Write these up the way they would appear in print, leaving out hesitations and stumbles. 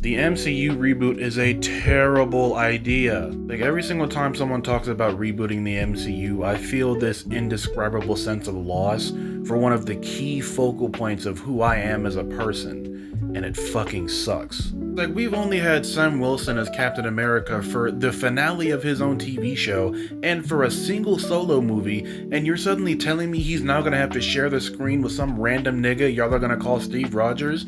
The MCU reboot is a terrible idea. Like, every single time someone talks about rebooting the MCU, I feel this indescribable sense of loss for one of the key focal points of who I am as a person, and it fucking sucks. Like, we've only had Sam Wilson as Captain America for the finale of his own TV show and for a single solo movie, and you're suddenly telling me he's now gonna have to share the screen with some random nigga y'all are gonna call Steve Rogers?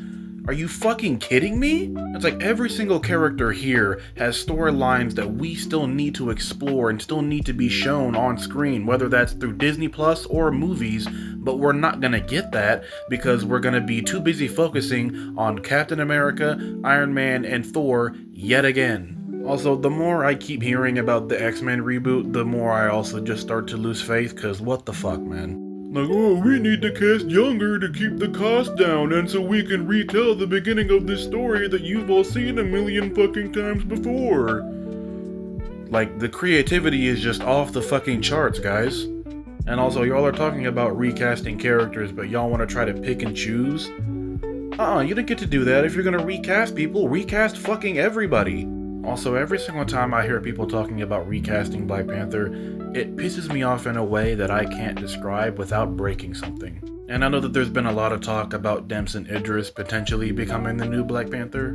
Are you fucking kidding me? It's like every single character here has storylines that we still need to explore and still need to be shown on screen, whether that's through Disney Plus or movies, but we're not gonna get that because we're gonna be too busy focusing on Captain America, Iron Man, and Thor yet again. Also, the more I keep hearing about the X-Men reboot, the more I also just start to lose faith, cause what the fuck, man? Like, oh, we need to cast younger to keep the cost down and so we can retell the beginning of this story that you've all seen a million fucking times before. Like, the creativity is just off the fucking charts, guys. And also, y'all are talking about recasting characters, but y'all want to try to pick and choose? You didn't get to do that. If you're gonna recast people, recast fucking everybody. Also, every single time I hear people talking about recasting Black Panther, it pisses me off in a way that I can't describe without breaking something. And I know that there's been a lot of talk about Damson Idris potentially becoming the new Black Panther.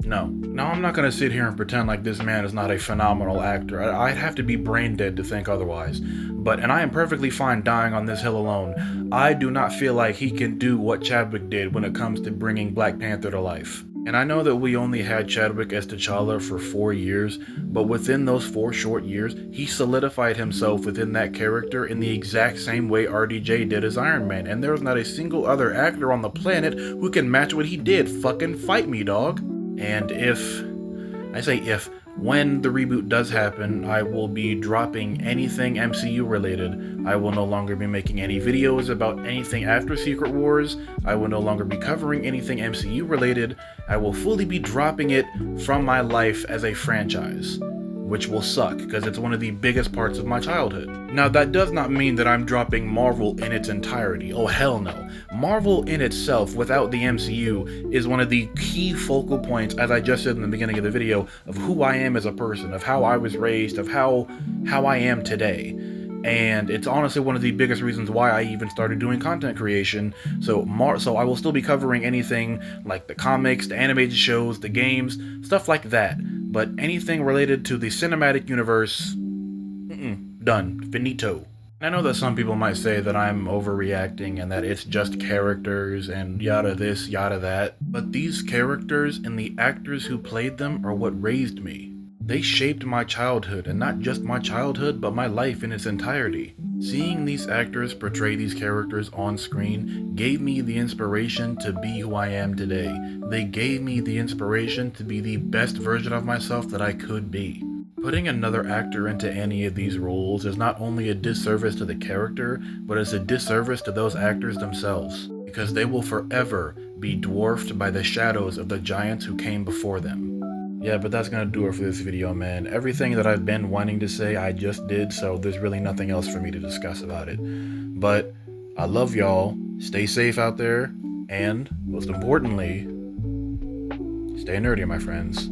No, I'm not gonna sit here and pretend like this man is not a phenomenal actor. I'd have to be brain dead to think otherwise. And I am perfectly fine dying on this hill alone. I do not feel like he can do what Chadwick did when it comes to bringing Black Panther to life. And I know that we only had Chadwick as T'Challa for 4 years, but within those 4 short years, he solidified himself within that character in the exact same way RDJ did as Iron Man, and there's not a single other actor on the planet who can match what he did. Fucking fight me, dog. And when the reboot does happen, I will be dropping anything MCU related. I will no longer be making any videos about anything after Secret Wars. I will no longer be covering anything MCU related. I will fully be dropping it from my life as a franchise, which will suck because it's one of the biggest parts of my childhood. Now, that does not mean that I'm dropping Marvel in its entirety. Oh, hell no. Marvel in itself, without the MCU, is one of the key focal points, as I just said in the beginning of the video, of who I am as a person, of how I was raised, of how I am today. And it's honestly one of the biggest reasons why I even started doing content creation. So I will still be covering anything like the comics, the animated shows, the games, stuff like that. But anything related to the cinematic universe, done. Finito. I know that some people might say that I'm overreacting and that it's just characters and yada this, yada that. But these characters and the actors who played them are what raised me. They shaped my childhood, and not just my childhood, but my life in its entirety. Seeing these actors portray these characters on screen gave me the inspiration to be who I am today. They gave me the inspiration to be the best version of myself that I could be. Putting another actor into any of these roles is not only a disservice to the character, but it's a disservice to those actors themselves, because they will forever be dwarfed by the shadows of the giants who came before them. Yeah, but that's gonna do it for this video, man. Everything that I've been wanting to say, I just did, so there's really nothing else for me to discuss about it. But I love y'all, stay safe out there, and most importantly, stay nerdy, my friends.